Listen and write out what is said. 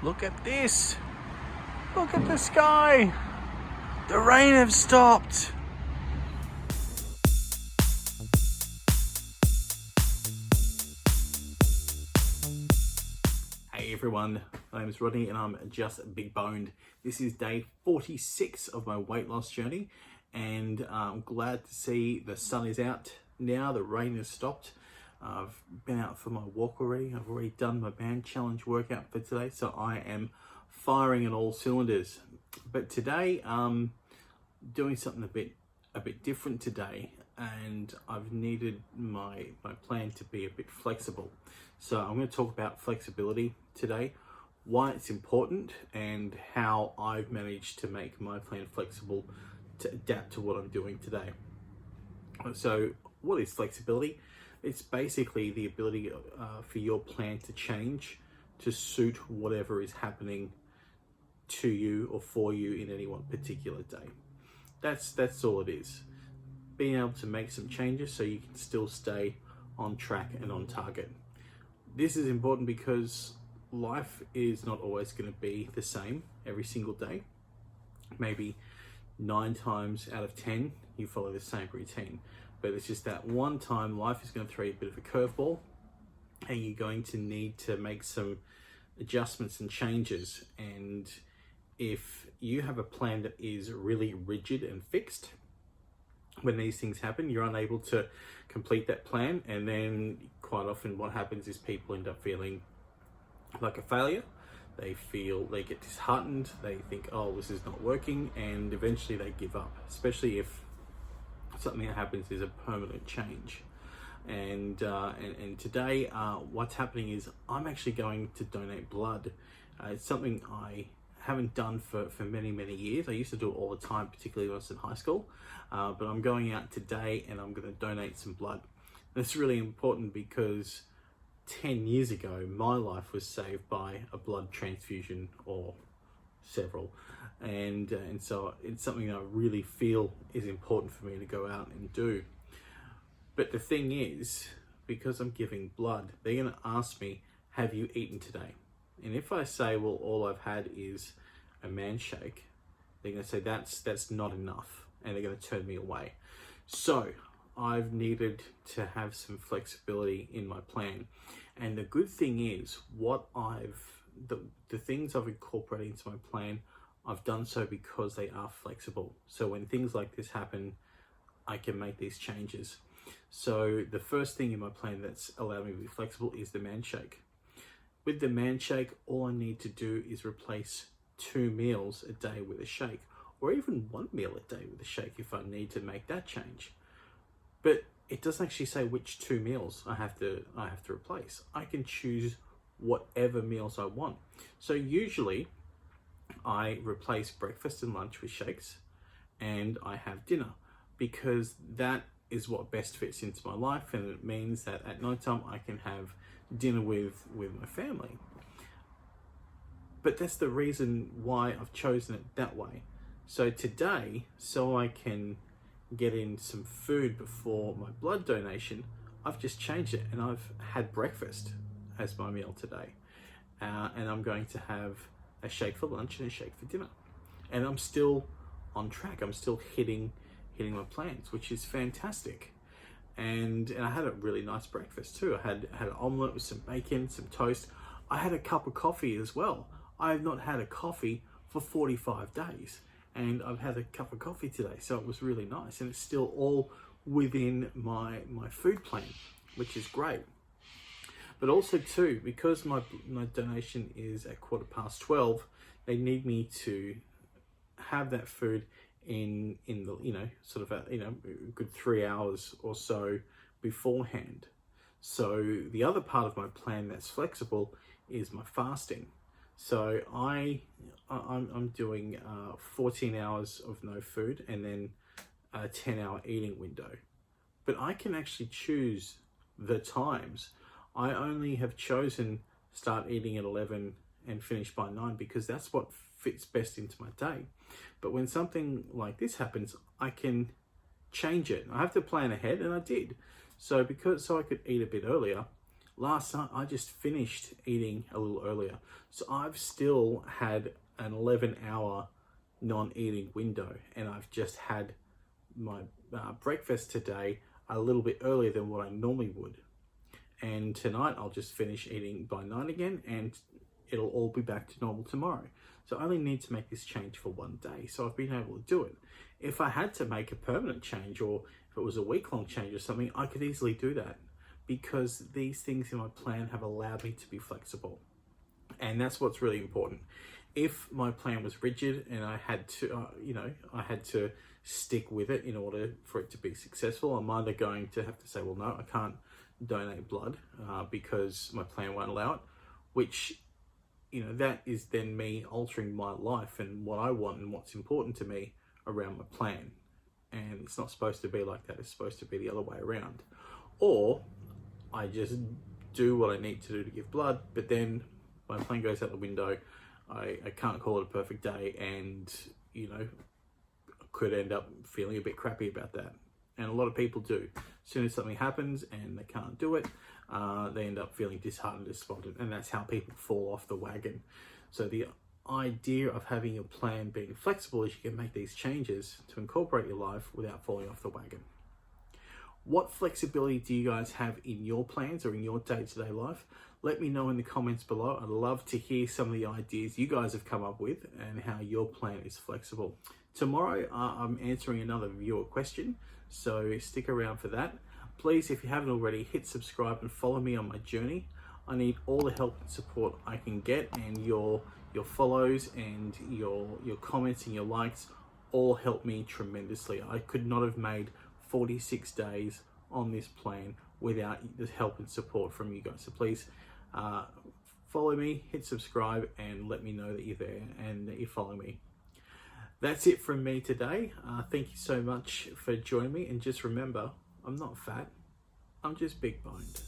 Look at this. Look at the sky. The rain has stopped. Hey everyone, my name is Rodney and I'm just big boned. This is day 46 of my weight loss journey, and I'm glad to see the sun is out now. The rain has stopped. I've been out for my walk already. I've already done my band challenge workout for today, so I am firing on all cylinders. But today, doing something a bit different today, and I've needed my plan to be a bit flexible. So I'm going to talk about flexibility today, why it's important, and how I've managed to make my plan flexible to adapt to what I'm doing today. So what is flexibility? It's basically the ability for your plan to change to suit whatever is happening to you or for you in any one particular day. That's all it is. Being able to make some changes so you can still stay on track and on target. This is important because life is not always going to be the same every single day. Maybe 9 times out of 10 you follow the same routine, but it's just that one time life is going to throw you a bit of a curveball, and you're going to need to make some adjustments and changes. And if you have a plan that is really rigid and fixed, when these things happen, you're unable to complete that plan, and then quite often what happens is people end up feeling like a failure. They get disheartened, they think, oh, this is not working, and eventually they give up, especially if something that happens is a permanent change. And today what's happening is I'm actually going to donate blood. It's something I haven't done for many years. I used to do it all the time, particularly when I was in high school, but I'm going out today and I'm going to donate some blood. That's really important because 10 years ago my life was saved by a blood transfusion or several, and so it's something that I really feel is important for me to go out and do. But the thing is, because I'm giving blood, they're going to ask me, have you eaten today? And if I say, well, all I've had is a man shake, they're going to say that's not enough, and they're going to turn me away. So I've needed to have some flexibility in my plan. And the good thing is, the things I've incorporated into my plan, I've done so because they are flexible. So when things like this happen, I can make these changes. So the first thing in my plan that's allowed me to be flexible is the man shake. With the man shake, all I need to do is replace 2 meals a day with a shake, or even 1 meal a day with a shake if I need to make that change. But it doesn't actually say which 2 meals I have to replace. I can choose whatever meals I want. So usually I replace breakfast and lunch with shakes, and I have dinner, because that is what best fits into my life, and it means that at night time I can have dinner with my family. But that's the reason why I've chosen it that way. So today, so I can get in some food before my blood donation, I've just changed it, and I've had breakfast as my meal today, and I'm going to have a shake for lunch and a shake for dinner, and I'm still on track. I'm still hitting my plans, which is fantastic. And I had a really nice breakfast too. I had an omelette with some bacon, some toast. I had a cup of coffee as well. I have not had a coffee for 45 days, and I've had a cup of coffee today, so it was really nice, and it's still all within my food plan, which is great. But also too, because my donation is at 12:15, they need me to have that food in the sort of a good 3 hours or so beforehand. So the other part of my plan that's flexible is my fasting. So I'm doing 14 hours of no food, and then a 10-hour eating window. But I can actually choose the times. I only have chosen start eating at 11 and finish by 9 because that's what fits best into my day. But when something like this happens, I can change it. I have to plan ahead, and I did. So I could eat a bit earlier, Last night, I just finished eating a little earlier. So I've still had an 11-hour non-eating window, and I've just had my breakfast today a little bit earlier than what I normally would. And tonight I'll just finish eating by 9 again, and it'll all be back to normal tomorrow. So I only need to make this change for one day. So I've been able to do it. If I had to make a permanent change, or if it was a week-long change or something, I could easily do that, because these things in my plan have allowed me to be flexible. And that's what's really important. If my plan was rigid and I had to, I had to stick with it in order for it to be successful, I'm either going to have to say, well, no, I can't donate blood because my plan won't allow it, which, that is then me altering my life and what I want and what's important to me around my plan. And it's not supposed to be like that. It's supposed to be the other way around. Or I just do what I need to do to give blood, but then my plan goes out the window. I can't call it a perfect day, and could end up feeling a bit crappy about that. And a lot of people do. As soon as something happens and they can't do it, they end up feeling disheartened, despondent, and that's how people fall off the wagon. So the idea of having your plan being flexible is you can make these changes to incorporate your life without falling off the wagon. What flexibility do you guys have in your plans or in your day-to-day life? Let me know in the comments below. I'd love to hear some of the ideas you guys have come up with and how your plan is flexible. Tomorrow, I'm answering another viewer question, so stick around for that. Please, if you haven't already, hit subscribe and follow me on my journey. I need all the help and support I can get, and your follows and your comments and your likes all help me tremendously. I could not have made 46 days on this plan without the help and support from you guys. So please follow me, hit subscribe, and let me know that you're there and that you follow me. That's it from me today. Thank you so much for joining me, and just remember, I'm not fat, I'm just big boned.